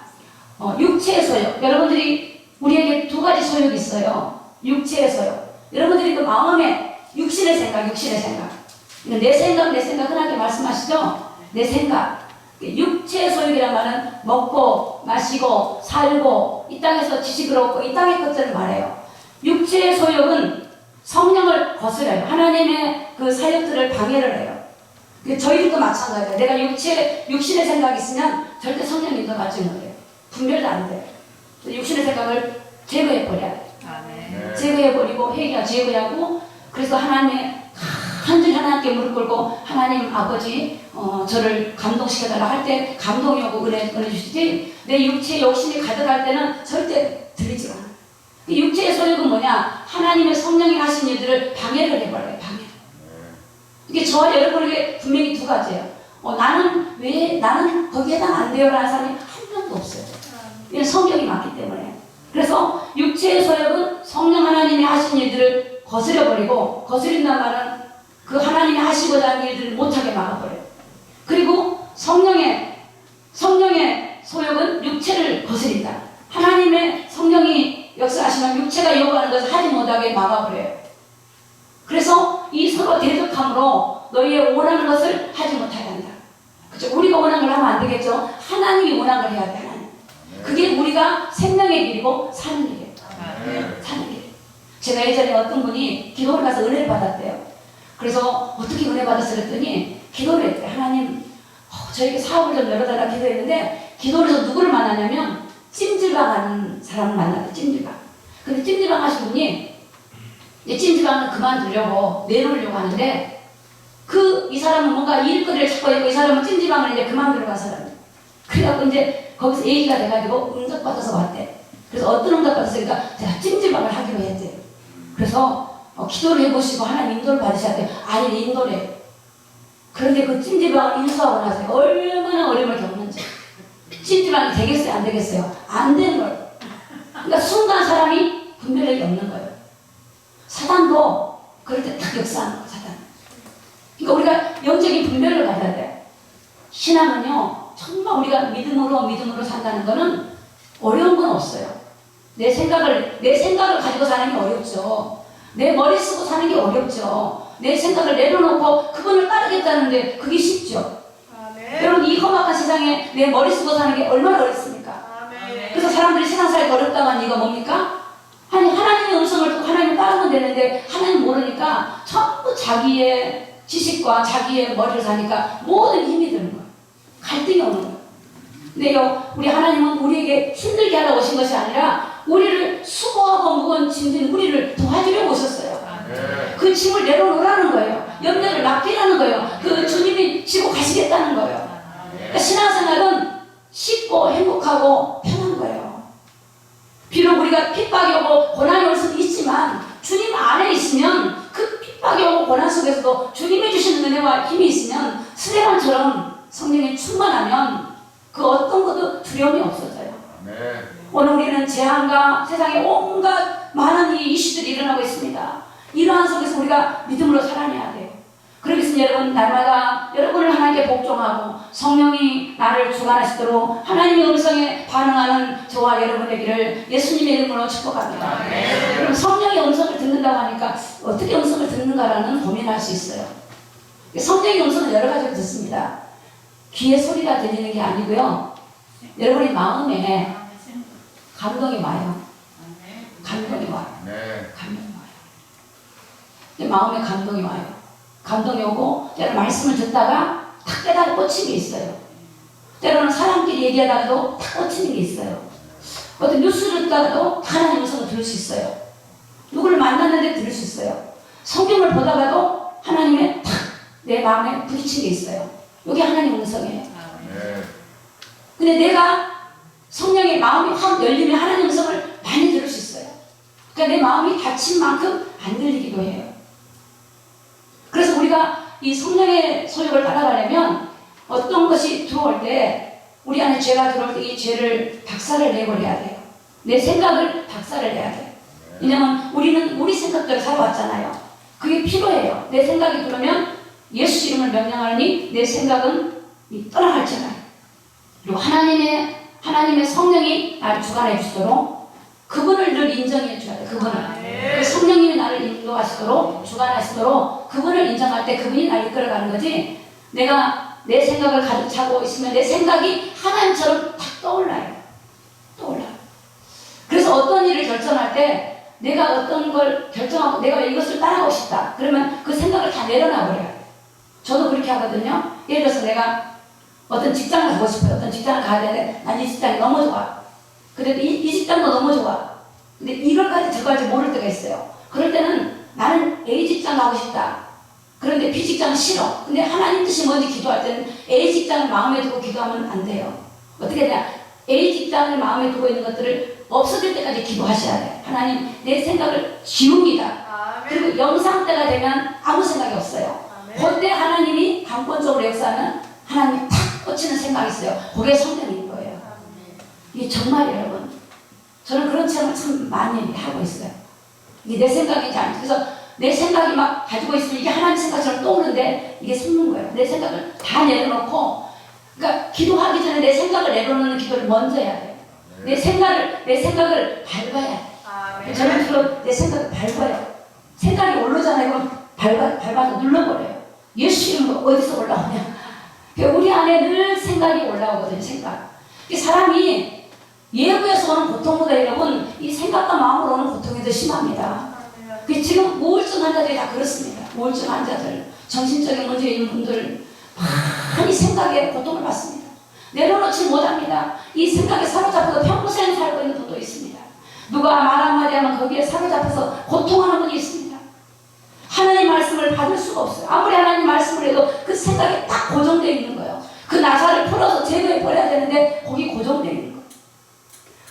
육체의 소욕. 여러분들이 우리에게 두 가지 소욕이 있어요. 육체의 소욕. 여러분들이 그 마음에 육신의 생각. 이건 내 생각 흔하게 말씀하시죠? 내 생각. 육체의 소욕이란 말은 먹고 마시고 살고 이 땅에서 지식을 얻고 이 땅의 것들을 말해요. 육체의 소욕은 성령을 거스려요. 하나님의 그 사역들을 방해를 해요. 저희들도 마찬가지예요. 내가 육신의 생각이 있으면 절대 성령 인도 받지 못해요. 분별도 안 돼요. 육신의 생각을 제거해버려야 돼요. 제거해버리고 회개가 제거하고 그래서 하나님의 한줄 하나님께 무릎 꿇고 하나님 아버지 저를 감동시켜달라 할 때 감동이 오고 은혜 주시지 내 육체의 욕심이 가득할 때는 절대 들리지 않아요. 육체의 소욕은 뭐냐? 하나님의 성령이 하신 일들을 방해를 해버려요. 이게 저와 여러분에게 분명히 두 가지예요. 나는 거기에 해당 안 돼요 라는 사람이 한 명도 없어요. 이건 성경이 맞기 때문에. 그래서 육체의 소욕은 성령 하나님이 하신 일들을 거스려버리고 거스린다는 말은 그 하나님이 하시고자 하는 일들을 못하게 막아버려요. 그리고 성령의 소욕은 육체를 거스린다. 하나님의 성령이 역사하시면 육체가 요구하는 것을 하지 못하게 막아버려요. 그래서 이 서로 대적함으로 너희의 원하는 것을 하지 못하게 우리가 원하는 걸 하면 안 되겠죠. 하나님이 원하는 걸 해야 돼. 하나님. 그게 우리가 생명의 길이고 사는 길이에요. 사는 길. 제가 예전에 어떤 분이 기도를 가서 은혜를 받았대요. 그래서 어떻게 은혜 받았어 그랬더니 기도를 했대요. 하나님 저에게 사업을 좀 열어달라 기도했는데 기도를 해서 누구를 만나냐면 찜질방 하는 사람을 만났대요. 찜질방. 근데 찜질방 하신 분이 이제 찜질방을 그만두려고 내놓으려고 하는데 이 사람은 뭔가 일거리를 찾고 있고 이 사람은 찜질방을 이제 그만두려고 한 사람이에요. 그래갖고 이제 거기서 얘기가 돼가지고 응답받아서 왔대. 그래서 어떤 응답받았으니까 제가 찜질방을 하기로 했대요. 그래서 기도를 해보시고 하나님 인도를 받으셔야 돼요. 아니 인도래. 그런데 그 찜질방을 인수하고 나서 얼마나 어려움을 겪는지. 찜질방이 되겠어요? 안 되겠어요? 안 되는 거예요. 그러니까 순간 사람이 분별력이 없는 거예요. 사단도 그럴 때 딱 역사하는 거예요. 사단. 그러니까 우리가 영적인 분별을 가져야 돼요. 신앙은요 정말 우리가 믿음으로 산다는 거는 어려운 건 없어요. 내 생각을 가지고 사는 게 어렵죠. 내 머리 쓰고 사는 게 어렵죠. 내 생각을 내려놓고 그분을 따르겠다는데 그게 쉽죠. 여러분 이 험악한 세상에 내 머리 쓰고 사는 게 얼마나 어렵습니까? 그래서 사람들이 신앙생활이 어렵다만 이거 뭡니까? 아니 하나님의 음성을 듣고 하나님을 따르면 되는데 하나님 모르니까 전부 자기의 지식과 자기의 머리를 사니까 모든 힘이 드는 거예요. 갈등이 오는 거예요. 근데요 우리 하나님은 우리에게 힘들게 하러 오신 것이 아니라 우리를 수고하고 무거운 짐진 우리를 도와주려고 오셨어요. 그 짐을 내려놓으라는 거예요. 염려를 맡기라는 거예요. 그 주님이 지고 가시겠다는 거예요. 그러니까 신앙생활은 쉽고 행복하고 편한 거예요. 비록 우리가 핍박이 오고 고난이 올 수도 있지만 주님 안에 있으면 그 핍박이 오고 고난 속에서도 주님이 주시는 은혜와 힘이 있으면 스데반처럼 성령이 충만하면 그 어떤 것도 두려움이 없어져요. 오늘 우리는 재앙과 세상에 온갖 많은 이 이슈들이 일어나고 있습니다. 이러한 속에서 우리가 믿음으로 살아내야 돼요. 그러기 위해서 여러분 날마다 여러분을 하나님께 복종하고 성령이 나를 주관하시도록 하나님의 음성에 반응하는 저와 여러분 되기를 예수님의 이름으로 축복합니다. 그럼 성령의 음성을 듣는다고 하니까 어떻게 음성을 듣는가라는 고민할 수 있어요. 성령의 음성은 여러 가지로 듣습니다. 귀에 소리가 들리는 게 아니고요. 여러분의 마음에 감동이 와요. 감동이 와요. 감동이 와요. 마음에 감동이 와요. 감동이 오고 때로는 말씀을 듣다가 탁 깨달아 꽂힌 게 있어요. 때로는 사람끼리 얘기하다가도 탁 꽂히는 게 있어요. 어떤 뉴스를 듣다가도 하나님의 음성을 들을 수 있어요. 누구를 만났는데 들을 수 있어요. 성경을 보다가도 하나님의 탁 내 마음에 부딪힌 게 있어요. 이게 하나님의 음성이에요. 근데 내가 성령의 마음이 확 열리면 하나님의 음성을 많이 들을 수 있어요. 그러니까 내 마음이 닫힌 만큼 안 들리기도 해요. 그래서 우리가 이 성령의 소욕을 따라가려면 어떤 것이 들어올 때 우리 안에 죄가 들어올 때 이 죄를 박살을 내버려야 돼요. 내 생각을 박살을 내야 돼요. 왜냐면 우리는 우리 생각대로 살아왔잖아요. 그게 필요해요. 내 생각이 들어오면 예수 이름을 명령하니 내 생각은 떠나갈잖아요. 그리고 하나님의 성령이 나를 주관해 주시도록 그분을 늘 인정해 줘야 돼요. 그분을. 그 성령님이 나를 인도하시도록 주관하시도록 그분을 인정할 때 그분이 나를 이끌어가는 거지 내가 내 생각을 가득 차고 있으면 내 생각이 하나님처럼 탁 떠올라요. 그래서 어떤 일을 결정할 때 내가 어떤 걸 결정하고 내가 이것을 따라가고 싶다. 그러면 그 생각을 다 내려놔버려요. 저도 그렇게 하거든요. 예를 들어서 내가 어떤 직장을 가고 싶어요. 어떤 직장을 가야 되는데 난 이 직장이 너무 좋아. 그래도 이 직장도 너무 좋아. 근데 이걸 가지 저걸 가지 모를 때가 있어요. 그럴 때는 나는 A 직장 가고 싶다. 그런데 B 직장은 싫어. 근데 하나님 뜻이 뭔지 기도할 때는 A 직장을 마음에 두고 기도하면 안 돼요. 어떻게 되냐? A 직장을 마음에 두고 있는 것들을 없어질 때까지 기도하셔야 돼요. 하나님 내 생각을 지웁니다. 그리고 영상 때가 되면 아무 생각이 없어요. 그때 하나님이 강권적으로 역사하면 하나님이 탁 꽂히는 생각이 있어요. 그게 성령인 거예요. 이게 정말 여러분 저는 그런 체험을 참 많이 하고 있어요. 이게 내 생각인지 아닌지. 그래서 내 생각이 막 가지고 있으면 이게 하나님 생각처럼 떠오르는데 이게 속는 거예요. 내 생각을 다 내려놓고 그러니까 기도하기 전에 내 생각을 내려놓는 기도를 먼저 해야 돼요. 내 생각을 밟아야 돼요. 저는 주로 내 생각을 밟아요. 생각이 오르잖아요. 그럼 밟아서 눌러버려요. 예수 이름으로 어디서 올라오냐. 우리 안에 늘 생각이 올라오거든요. 생각. 이 사람이 예부에서 오는 고통보다 여러분 이 생각과 마음으로 오는 고통이 더 심합니다. 지금 우울증 환자들이 다 그렇습니다. 우울증 환자들, 정신적인 문제 있는 분들 많이 생각에 고통을 받습니다. 내려놓지 못합니다. 이 생각에 사로잡혀서 평생 살고 있는 분도 있습니다. 누가 말 한마디 하면 거기에 사로잡혀서 고통하는 분이 있습니다. 하나님 말씀을 받을 수가 없어요. 아무리 하나님 말씀을 해도 그 생각이 딱 고정되어 있는 거예요. 그 나사를 풀어서 제거해 버려야 되는데 거기 고정되어 있는 거예요.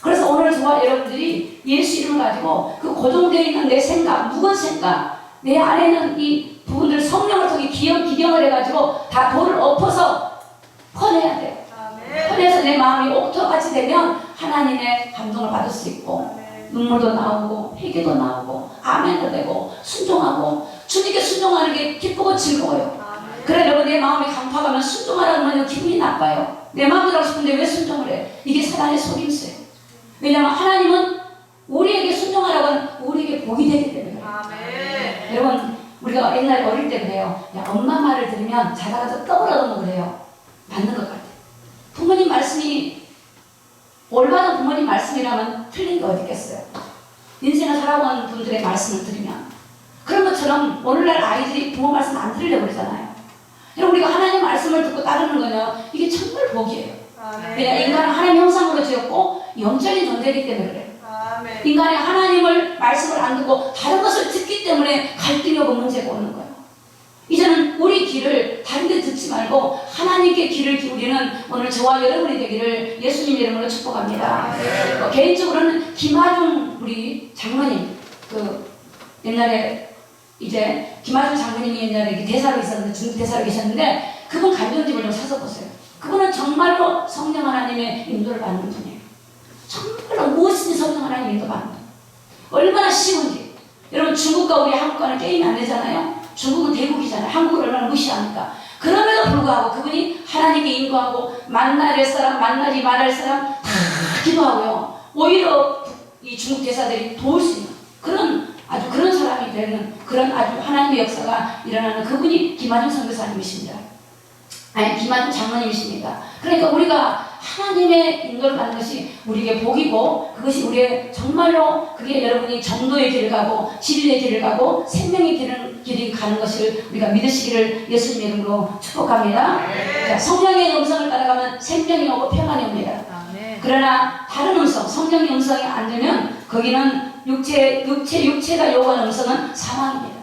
그래서 오늘 저와 여러분들이 예수 이름을 가지고 그 고정되어 있는 내 생각, 묵은 생각, 내 안에 있는 이 부분들 성령을 통해 기경을 해가지고 다 돌을 엎어서 퍼내야 돼요. 퍼내서 내 마음이 옥토같이 되면 하나님의 감동을 받을 수 있고 눈물도 나오고 회개도 나오고 아멘도 되고 순종하고 주님께 순종하는 게 기쁘고 즐거워요. 그래 여러분 내 마음이 강팍하면 순종하라는 건 기분이 나빠요. 내 마음대로 하고 싶은데 왜 순종을 해? 이게 사단의 속임수예요. 왜냐하면 하나님은 우리에게 순종하라고 하는 우리에게 복이 되기 때문에 그래요. 여러분 우리가 옛날에 어릴 때 그래요. 야, 엄마 말을 들으면 자다가 떠벌어도 그래요. 맞는 것 같아요. 부모님 말씀이 올바른 부모님 말씀이라면 틀린 게 어디 있겠어요. 인생을 살아온 분들의 말씀을 들으면 그런 것처럼 오늘날 아이들이 부모 말씀 안 들으려고 그러잖아요. 여러분 우리가 하나님 말씀을 듣고 따르는 거는 이게 정말 복이에요. 왜냐하면 인간은 하나님 형상으로 지었고 영적인 존재이기 때문에 그래요. 인간이 하나님을 말씀을 안 듣고 다른 것을 듣기 때문에 갈등이 오고 문제가 오는 거예요. 이제는 우리 귀를 다른 데 듣지 말고 하나님께 귀를 기울이는 오늘 저와 여러분이 되기를 예수님 이름으로 축복합니다. 개인적으로는 김하중 우리 장로님 옛날에 이제 김하중 장로님이 옛날에 대사로 있었는데 중국 대사로 계셨는데 그분 간병집을 좀 사서 보세요. 그분은 정말로 성령 하나님의 인도를 받는 분이에요. 정말로 무엇이든 성령 하나님의 인도 받는 분. 얼마나 쉬운지. 여러분 중국과 우리 한국과는 게임이 안 되잖아요. 중국은 대국이잖아요. 한국을 얼마나 무시합니까? 그럼에도 불구하고 그분이 하나님께 인도하고 만날 사람, 만나지 말할 사람 다 기도하고요. 오히려 이 중국 대사들이 도울 수 있는 그런 사람이 되는 그런 아주 하나님의 역사가 일어나는 그분이 김하중 선교사님이십니다. 아니 김하중 장로님이십니다. 그러니까 우리가 하나님의 인도를 받는 것이 우리에게 복이고 그것이 우리의 정말로 그게 여러분이 정도의 길을 가고 진리의 길을 가고 생명의 길을 가는 것을 우리가 믿으시기를 예수님 이름으로 축복합니다. 자, 성령의 음성을 따라가면 생명이 오고 평안이 옵니다. 그러나 다른 음성, 성령의 음성이 안 들면 거기는 육체가 요구하는 음성은 사망입니다.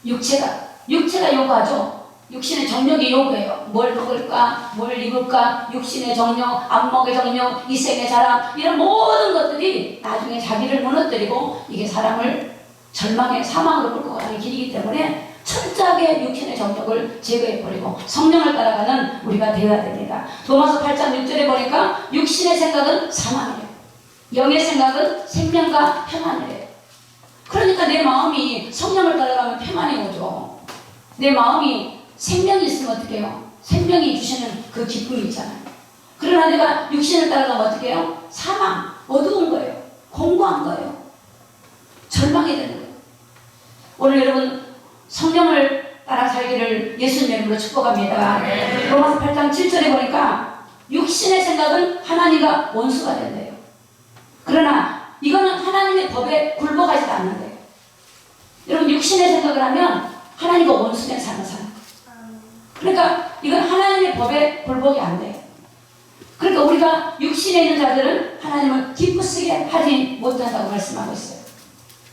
육체가 요구하죠. 육신의 정욕이 요구해요. 뭘 먹을까, 뭘 입을까, 육신의 정욕, 안목의 정욕, 이생의 자랑 이런 모든 것들이 나중에 자기를 무너뜨리고 이게 사람을 절망의 사망으로 끌고 가는 길이기 때문에 철저하게 육신의 정욕을 제거해버리고 성령을 따라가는 우리가 되어야 됩니다. 로마서 8장 6절에 보니까 육신의 생각은 사망이에요. 영의 생각은 생명과 평안이에요. 그러니까 내 마음이 성령을 따라가면 평안이 오죠. 내 마음이 생명이 있으면 어떻게 해요? 생명이 주시는 그 기쁨이 있잖아요. 그러나 내가 육신을 따라가면 어떻게 해요? 사망, 어두운 거예요. 공고한 거예요. 절망이 되는 거예요. 오늘 여러분 성령을 따라 살기를 예수님 이름으로 축복합니다. 로마서 8장 7절에 보니까 육신의 생각은 하나님과 원수가 된대요. 그러나 이거는 하나님의 법에 굴복하지도 않는데요. 여러분 육신의 생각을 하면 하나님과 원수된 삶을 사는 거예요. 그러니까 이건 하나님의 법에 굴복이 안 돼요. 그러니까 우리가 육신에 있는 자들은 하나님을 기쁘시게 하지 못한다고 말씀하고 있어요.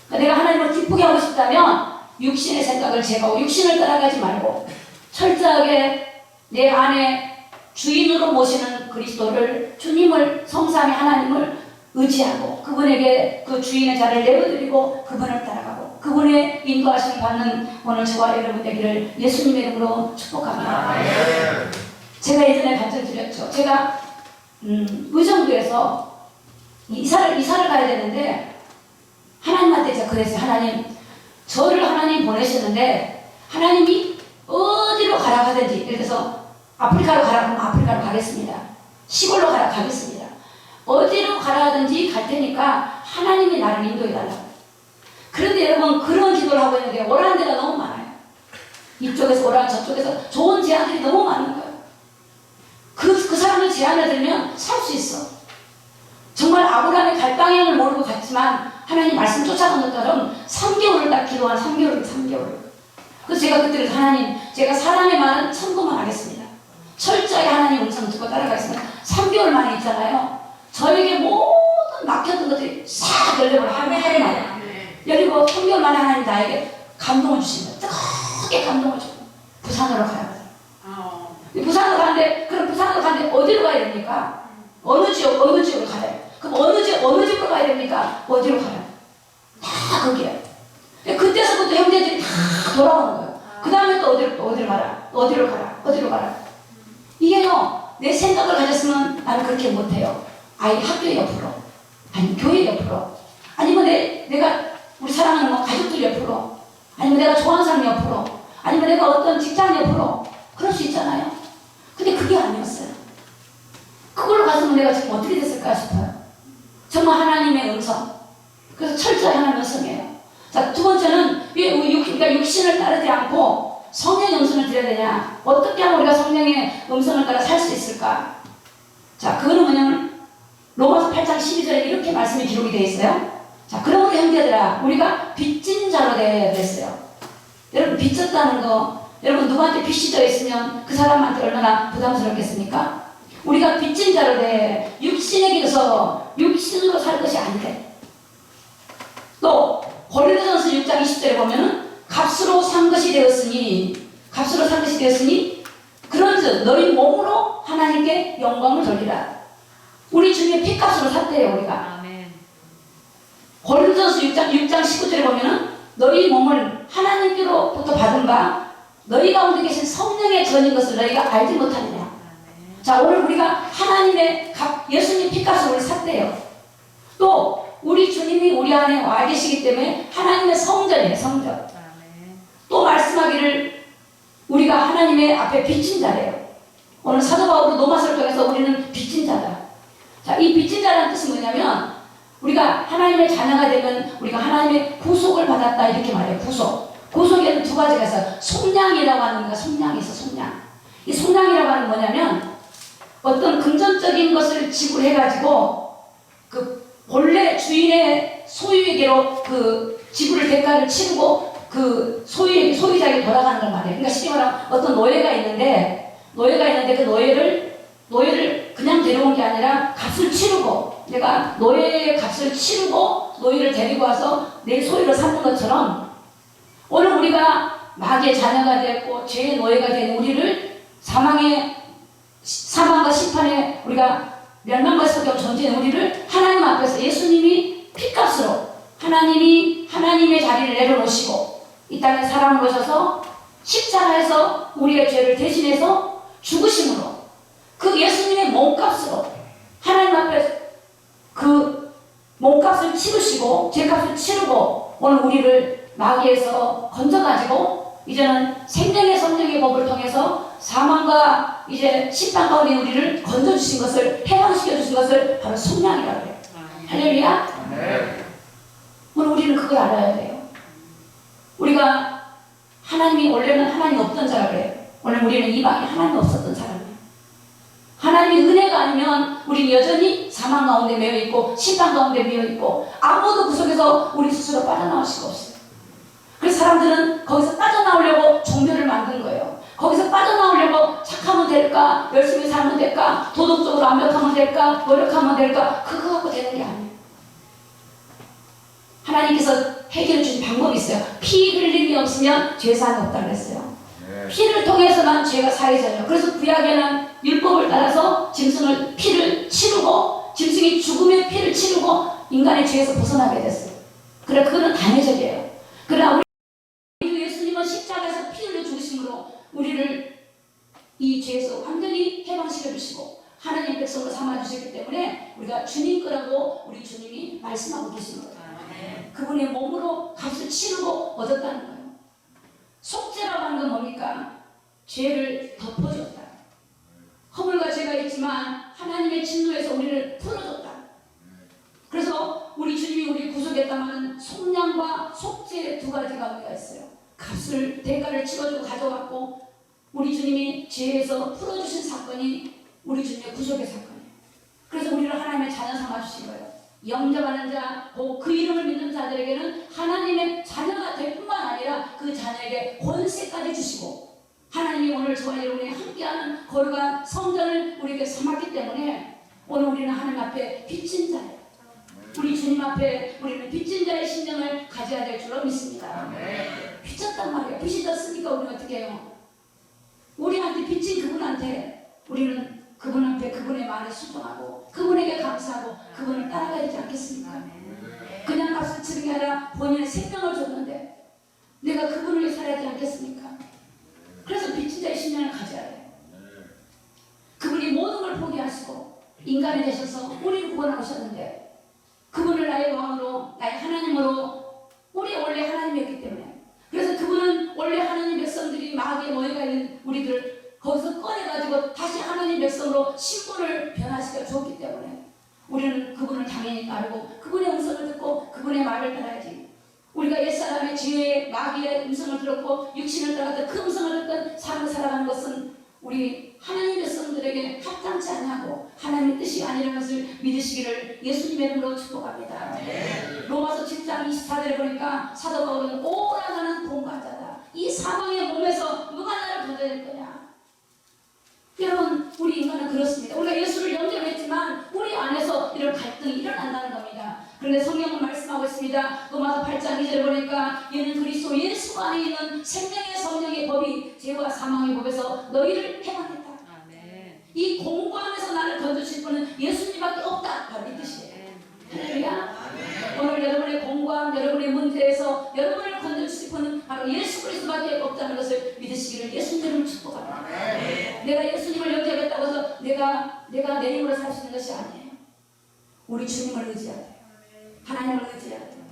그러니까 내가 하나님을 기쁘게 하고 싶다면 육신의 생각을 제거하고 육신을 따라가지 말고 철저하게 내 안에 주인으로 모시는 그리스도를 주님을 성삼위 하나님을 의지하고 그분에게 그 주인의 자를 내어드리고 그분을 따라가고 그분의 인도하심을 받는 오늘 저와 여러분 되기를 예수님의 이름으로 축복합니다. 제가 예전에 간증드렸죠. 제가 의정부에서 이사를 가야 되는데 하나님한테 제가 그랬어요. 하나님 저를 하나님 보내셨는데 하나님이 어디로 가라 하든지 예를 들어서 아프리카로 가라 하면 아프리카로 가겠습니다. 시골로 가라 가겠습니다. 어디로 가라 하든지 갈 테니까 하나님이 나를 인도해달라고. 그런데 여러분 그런 기도를 하고 있는데 오라는 데가 너무 많아요. 이쪽에서 오라 저쪽에서 좋은 제안들이 너무 많은 거예요. 그 하지만 하나님 말씀 쫓아간 것처럼 3개월을 딱 기도한 3개월. 그래서 제가 그때 하나님, 제가 사람의 말은 참고만 하겠습니다. 철저히 하나님 음성 듣고 따라가겠습니다. 3개월 만에 있잖아요. 저에게 모든 막혔던 것들이 싹 열려버려. 하나님 열리고 3개월 만에 하나님 나에게 감동을 주십니다. 뜨겁게 감동을 주고 부산으로 가요. 부산으로 가는데, 그럼 부산으로 가는데 어디로 가야 됩니까? 어느 지역으로 가요. 그럼 어느 집으로 가야 됩니까? 어디로 가요? 다 거기에요. 그때서부터 형제들이 다 돌아오는 거예요. 그 다음에 또 어디로 가라. 이게요, 내 생각을 가졌으면 나는 그렇게 못해요. 아이 학교 옆으로, 아니면 교회 옆으로, 아니면 내가 우리 사랑하는 가족들 옆으로, 아니면 내가 좋아하는 사람 옆으로, 아니면 내가 어떤 직장 옆으로, 그럴 수 있잖아요. 근데 그게 아니었어요. 그걸로 갔으면 내가 지금 어떻게 됐을까 싶어요. 정말 하나님의 음성. 그래서 철저히 하나님의 음성이에요. 자, 두 번째는 왜 그러니까 육신을 따르지 않고 성령의 음성을 들어야 되냐? 어떻게 하면 우리가 성령의 음성을 따라 살 수 있을까? 자, 그거는 뭐냐면 로마서 8장 12절에 이렇게 말씀이 기록이 되어 있어요. 자, 그러므로 형제들아, 우리가 빚진 자로 되어야 됐어요. 여러분, 빚졌다는 거, 여러분 누구한테 빚이 져 있으면 그 사람한테 얼마나 부담스럽겠습니까? 우리가 빚진 자로 돼 육신에 기서 육신으로 살 것이 아니래. 또 고린도전서 6장 20절에 보면은 값으로 산 것이 되었으니 그런즉 너희 몸으로 하나님께 영광을 돌리라. 우리 주님의 피값으로 샀대요. 우리가. 아멘. 고린도전서 6장 19절에 보면은 너희 몸을 하나님께로부터 받은 바 너희 가운데 계신 성령의 전인 것을 너희가 알지 못하느냐. 아멘. 자, 오늘 우리가 하나님의 예수님 피값으로 우리 샀대요. 또 우리 주님이 우리 안에 와 계시기 때문에 하나님의 성전이에요. 성전. 아멘. 또 말씀하기를 우리가 하나님의 앞에 빚진 자래요. 오늘 사도 바울은 로마서를 통해서 우리는 빚진 자다. 자, 이 빚진 자라는 뜻은 뭐냐면 우리가 하나님의 자녀가 되면 우리가 하나님의 구속을 받았다 이렇게 말해요. 구속에는 두 가지가 있어요. 속량이라고 하는 거가 속량이 있어. 속량. 이 속량이라고 하는 뭐냐면 어떤 금전적인 것을 지불해가지고 그 본래 주인의 소유에게로 그 지불을 대가를 치르고 그 소유자에게 돌아가는 걸 말해요. 그러니까 쉽게 말하면 어떤 노예가 있는데 그 노예를 그냥 데려온 게 아니라 값을 치르고 내가 노예의 값을 치르고 노예를 데리고 와서 내 소유를 삼는 것처럼 오늘 우리가 마귀의 자녀가 되었고 죄의 노예가 된 우리를 사망과 심판에 우리가 멸망과 수밖에 존재인 우리를 하나님 앞에서 예수님이 피값으로 하나님의 자리를 내려놓으시고 이 땅에 사람을 오셔서 십자가에서 우리의 죄를 대신해서 죽으심으로 그 예수님의 몸값으로 하나님 앞에 그 몸값을 치르시고 죄값을 치르고 오늘 우리를 마귀에서 건져가지고 이제는 생명의 성령의 법을 통해서 사망과 이제 심판 가운데 우리를 건져주신 것을 해방시켜주신 것을 바로 속량이라고 해요. 할렐루야. 네. 오늘 우리는 그걸 알아야 돼요. 우리가 하나님이 원래는 하나님 없던 자라 그래요. 오늘 우리는 이방에 하나님 없었던 사람이에요. 하나님의 은혜가 아니면 우리는 여전히 사망 가운데 매여있고 심판 가운데 매여있고 아무도 그 속에서 우리 스스로 빠져나올 수가 없어요. 그래서 사람들은 거기서 빠져나오려고 종교를 만든 거예요. 거기서 빠져나오려고 착하면 될까, 열심히 살면 될까, 도덕적으로 완벽하면 될까, 노력하면 될까, 그거 갖고 되는 게 아니에요. 하나님께서 해결해 주신 방법이 있어요. 피 흘림이 없으면 죄사함이 없다고 했어요. 피를 통해서만 죄가 사해져요. 그래서 구약에는 율법을 따라서 피를 치르고 짐승이 죽음의 피를 치르고 인간의 죄에서 벗어나게 됐어요. 그래, 그거는 단회적이에요. 그러나 우리 예수님은 십자가에서 피 흘려 죽으심으로 우리를 이 죄에서 완전히 해방시켜 주시고 하나님 백성으로 삼아 주시기 때문에 우리가 주님 거라고 우리 주님이 말씀하고 계신 거예요. 그분의 몸으로 값을 치르고 얻었다는 거예요. 속죄라고 하는 건 뭡니까? 죄를 덮어줬다. 허물과 죄가 있지만 하나님의 진노에서 우리를 풀어줬다. 그래서 우리 주님이 우리를 구속했다면 속량과 속죄 두 가지가 우리가 있어요. 값을 대가를 치러주고 가져갔고 우리 주님이 죄에서 풀어주신 사건이 우리 주님의 구속의 사건이에요. 그래서 우리를 하나님의 자녀 삼아주신 거예요. 영접하는 자, 그 이름을 믿는 자들에게는 하나님의 자녀가 될 뿐만 아니라 그 자녀에게 권세까지 주시고, 하나님이 오늘 저와 여러분이 함께하는 거룩한 성전을 우리에게 삼았기 때문에 오늘 우리는 하나님 앞에 빚진 자예요. 우리 주님 앞에 우리는 빚진 자의 심령을 가져야 될 줄로 믿습니다. 빚졌단 말이에요. 빚이 졌으니까 우리는 어떻게 해요? 우리한테 빚진 그분한테 우리는 그분 앞에 그분의 말에 순종하고 그분에게 감사하고 그분을 따라가야 되지 않겠습니까? 그냥 값을 치는 게 아니라 본인의 생명을 줬는데 내가 그분을 위해 살아야 되지 않겠습니까? 그래서 빚진 자의 심령을 가져야 돼요. 그분이 모든 걸 포기하시고 인간이 되셔서 우리를 구원하셨는데 그분을 나의 왕으로, 나의 하나님으로, 우리 원래 하나님이었기 때문에, 그래서 그분은 원래 하나님 백성들이 마귀에 모여가 있는 우리들 거기서 꺼내가지고 다시 하나님 백성으로 신분을 변화시켜 줬기 때문에 우리는 그분을 당연히 따르고 그분의 음성을 듣고 그분의 말을 따라야지. 우리가 옛사람의 지혜의 마귀의 음성을 들었고 육신을 따랐던 그 음성을 듣던 삶을 살아가는 것은 우리 하나님 백성들에게 합당치 않냐고 하나님의 뜻이 아니라는 것을 믿으시기를 예수님의 이름으로 축복합니다. 로마서 7장 24절에 보니까 사도 바울은 오라가는 동반자다. 이 사망의 몸에서 누가 나를 건져낼 거냐. 여러분, 우리 인간은 그렇습니다. 우리가 예수를 영접했지만 우리 안에서 이런 갈등이 일어난다는 겁니다. 그런데 성경은 말씀하고 있습니다. 로마서 8장 2절에 보니까 이는 그리스도 예수 안에 있는 생명의 성령의 법이 죄와 사망의 법에서 너희를 해방했다. 아멘. 이 공고함에서 나를 건져주실 분은 예수님밖에 없다. 바로 이 뜻이에요. 할렐루야. 오늘 여러분의 공고함, 여러분의 문제에서 여러분을 건져주실 분은 바로 예수 그리스도밖에 없다는 것을 믿으시기를 예수님을 축복합니다. 내가 예수님을 영접했다고 해서 내가 내 힘으로 살 수 있는 것이 아니에요. 우리 주님을 의지해야 돼요. 하나님을 의지해야 돼요.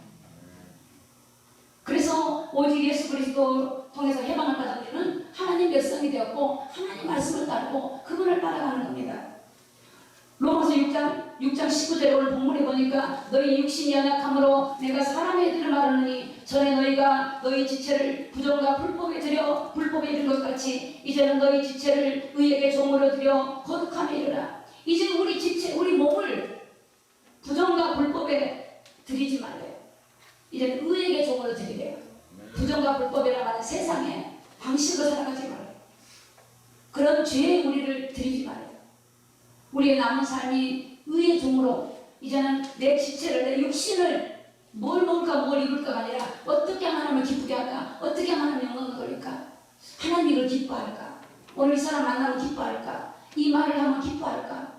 그래서 오직 예수 그리스도 통해서 해방을 받은 우리는 하나님 백성이 되었고 하나님 말씀을 따르고 그분을 따라가는 겁니다. 로마서 6장 19절에 오늘 본문에 보니까 너희 육신이 연약함으로 내가 사람의 애들을 말하느니 전에 너희가 너희 지체를 부정과 불법에 들여 불법에 이른 것 같이 이제는 너희 지체를 의에게 종으로 들여 거룩함에 이르라. 이제 우리 지체, 우리 몸을 부정과 불법에 들이지 말래요. 이제는 의에게 종으로 드리래요. 부정과 불법이라 말하는 세상에 방식으로 살아가지 말아요. 그런 죄의 우리를 드리지 말아요. 우리의 남은 삶이 의의 종으로 이제는 내 지체를, 내 육신을 뭘 먹을까 뭘 입을까가 아니라 어떻게 하나님을 기쁘게 할까, 어떻게 하나님 영광을 돌릴까, 하나님 이걸 기뻐할까, 오늘 이 사람 만나면 기뻐할까, 이 말을 하면 기뻐할까,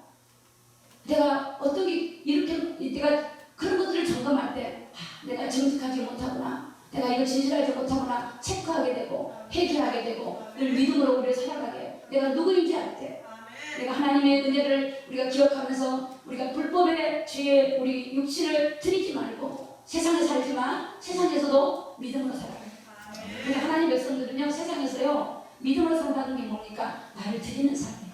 내가 어떻게 이렇게 내가 그런 것들을 점검할 때 내가 정직하지 못하구나, 내가 이거 진실하지 못하구나 체크하게 되고 회개하게 되고 늘 믿음으로 우리를 살아가게 내가 누구인지 알 때 내가 하나님의 은혜를 우리가 기억하면서 우리가 불법의 죄에 우리 육신을 드리지 말고 세상에 살지만 세상에서도 믿음으로 살아가요. 우리 하나님 백성들은요 세상에서요 믿음으로 산다는 게 뭡니까? 나를 드리는 삶이에요.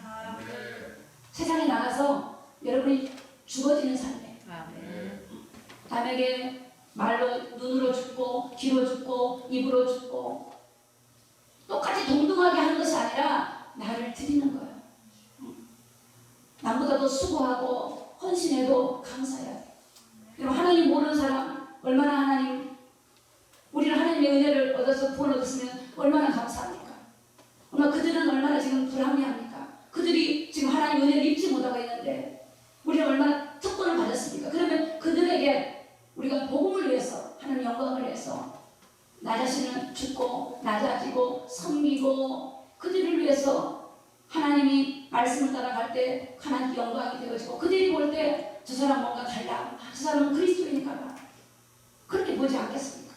세상에 나가서 여러분이 죽어지는 삶이에요. 남에게 말로 눈으로 죽고 귀로 죽고 입으로 죽고 똑같이 동등하게 하는 것이 아니라 나를 드리는 거예요. 남보다 더 수고하고 헌신해도 감사해야 돼. 여러분 하나님 모르는 사람 얼마나 하나님 우리는 하나님의 은혜를 얻어서 구원 얻었으면 얼마나 감사합니까? 얼마나 그들은 얼마나 지금 불합리합니까? 그들이 지금 하나님 은혜를 입지 못하고 있는데 우리는 얼마나 특권을 받았습니까? 그러면 그들에게 우리가 복음을 위해서 하나님 영광을 위해서 나 자신을 죽고 낮아지고 섬기고 그들을 위해서 하나님이 말씀을 따라갈 때 하나님께 영광이 되어지고 그들이 볼 때 저 사람 뭔가 달라, 저 사람은 그리스도인인가 봐 그렇게 보지 않겠습니까?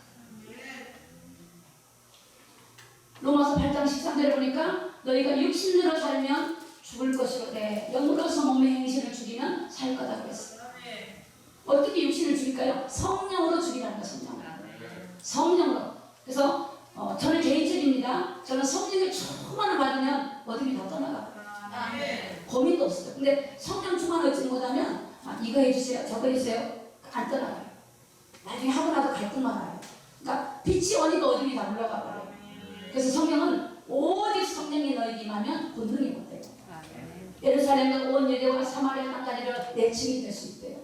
로마서 8장 13절에 보니까 너희가 육신으로 살면 죽을 것이로되 영으로서 몸의 행실을 죽이면 살 거다 그랬어요. 어떻게 육신을 죽일까요? 성령으로 죽이라는 거예요. 성령으로. 그래서 저는 개인적입니다. 저는 성령의 충만을 받으면 어디를 다 떠나가요. 고민도 없어요. 근데 성령 충만을 얻지 못하면 이거 해주세요, 저거 해주세요. 안 떠나가요. 나중에 하고 나도 갈등만 와요. 그러니까 빛이 오니까 어둠이 다 물러가 버려요. 그래서 성령은 오직 성령이 너에게 임하면 본능이 못돼요. 예루살렘과 온 유대와 사마리아 땅까지를 내 증이 될 수 있대요.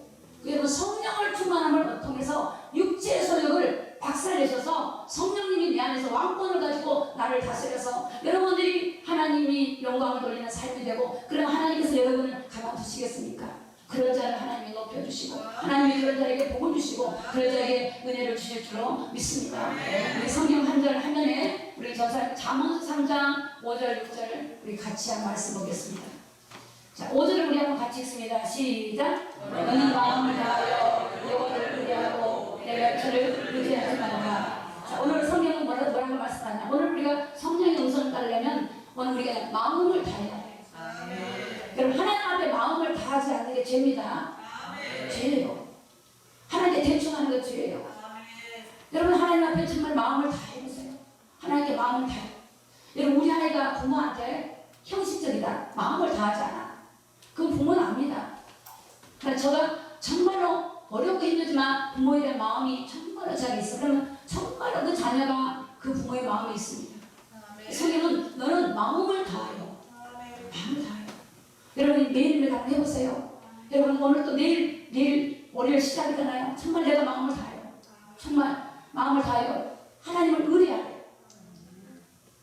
여러분 성령을 충만함을 통해서 육체의 소욕을 박살내셔서 성령님이 내 안에서 왕권을 가지고 나를 다스려서 여러분들이 하나님이 영광을 돌리는 삶이 되고, 그럼 하나님께서 여러분을 가만두시겠습니까? 그런 자를 하나님이 높여주시고 하나님이 그런 자에게 복을 주시고 그런 자에게 은혜를 주실 줄로 믿습니다. 우리 성경 한 절 화면에 우리 전사 잠언 3장 5절 6절 우리 같이 한 말씀 보겠습니다. 자, 5절을 우리 한번 같이 읽습니다. 시작. 너는 마음을 다하여 여호와를 의뢰하고 내 명철을 의지하지 말라. 자, 오늘 성경은 뭐라고 말씀하냐? 오늘 우리가 성령의 음성을 따르려면 오늘 우리가 마음을 다해야 돼요. 여러분 하나님 앞에 마음을 다하지 않는 게 죄입니다. 죄예요. 하나님께 대충 하는 거 죄예요. 여러분 하나님 앞에 정말 마음을 다해보세요. 하나님께 마음을 다해. 여러분 우리 아이가 부모한테 형식적이다, 마음을 다하지 않아, 그건 부모는 압니다. 그러니까 제가 정말로 어렵고 힘들지만 부모에 대한 마음이 정말로 잘 있어. 그러면 정말로 그 자녀가 그 부모의 마음이 있습니다. 성경은 너는 마음을 다하여, 마음을 다하여. 여러분 매일매일 한번 해보세요. 여러분 오늘 또 내일 월요일 시작이잖아요. 정말 내가 마음을 다해요. 정말 마음을 다해요. 하나님을 의뢰하래요.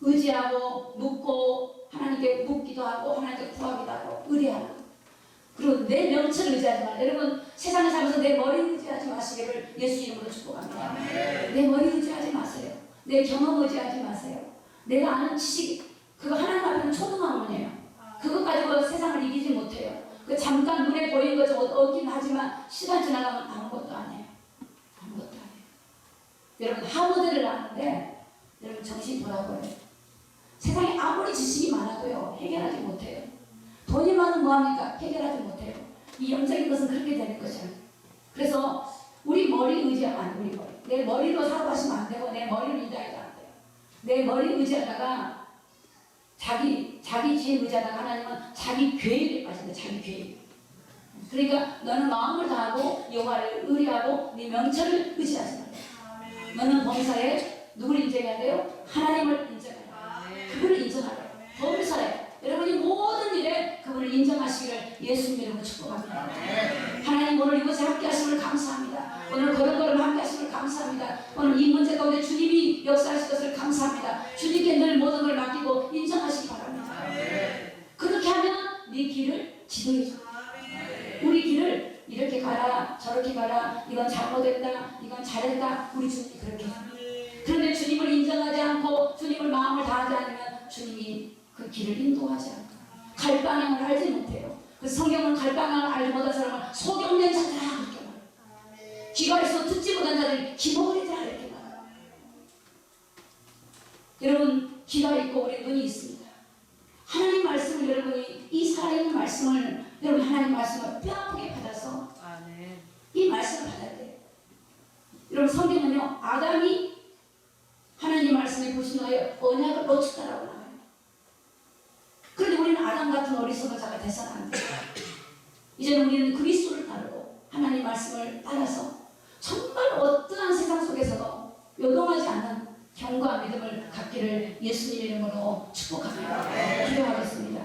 의지하고 묻고 하나님께 묻기도 하고 하나님께 구하기도 하고 의뢰하고, 그리고 내 명철을 의지하지 말아요. 여러분 세상에 살면서 내 머리 의지하지 마시기를 예수 이름으로 축복합니다. 내 머리 의지하지 마세요. 내 경험 의지하지 마세요. 내가 아는 지식, 그거 하나님 앞에는 초등학문이에요. 그것 가지고 세상을 이기지 못해요. 그 잠깐 눈에 보이는 것이 얻긴 하지만 시간 지나가면 아무것도 아니에요. 아무것도 아니에요. 여러분 하버드를 나왔는데 여러분 정신 돌아버려요. 세상에 아무리 지식이 많아도요 해결하지 못해요. 돈이 많으면 뭐합니까? 해결하지 못해요. 이 영적인 것은 그렇게 되는 거죠. 그래서 우리 머리 의지하면 안 돼요. 우리 머리. 내 머리로 사고하시면 안 되고 내 머리를 의지하면 안 돼요. 내 머리 의지하다가 자기 지혜 의지하다가 하나님은 자기 계획에 빠진다. 자기 계획. 그러니까 너는 마음을 다하고 여호와를 의뢰하고 네 명철을 의지하지 말라. 너는 범사에 누구를 인정해야 돼요? 하나님을 인정해야 돼요. 그분을 인정하라. 범사에 여러분이 모든 일에 그분을 인정하시기를 예수님 이름으로 축복합니다. 하나님 오늘 이곳에 함께 하심을 감사합니다. 오늘 걸음걸음 함께 하심을 감사합니다. 오늘 이 문제 가운데 주님이 역사하실 것을 감사합니다. 주님께 늘 모든 걸 맡기고 인정하시기 바랍니다. 그렇게 하면 네 길을 지도해 줘. 우리 길을 이렇게 가라 저렇게 가라, 이건 잘못했다 이건 잘했다, 우리 주님이 그렇게 해요. 그런데 주님을 인정하지 않고 주님을 마음을 다하지 않으면 주님이 그 길을 인도하지 않고 갈 방향을 알지 못해요. 그 성경은 갈 방향을 알지 못한 사람을 소경된 자들아 이렇게 말해요. 귀가 있어 듣지 못한 자들이 기머리들아 이렇게 말해요. 여러분 귀가 있고 우리 눈이 있습니다. 하나님 말씀을 여러분이 이 살아있는 말씀을 여러분 하나님 말씀을 뼈아프게 받아서 이 말씀을 받아야 돼요. 여러분 성경은요 아담이 하나님 말씀에 보시나요 언약을 놓쳤다라고 나와요. 그런데 우리는 아담 같은 어리석은 자가 돼서는 안 돼요. 이제는 우리는 그리스도를 따르고 하나님 말씀을 따라서 정말 어떠한 세상 속에서도 요동하지 않는 경과 믿음을 갖기를 예수님 이름으로 축복합니다. 기도하겠습니다.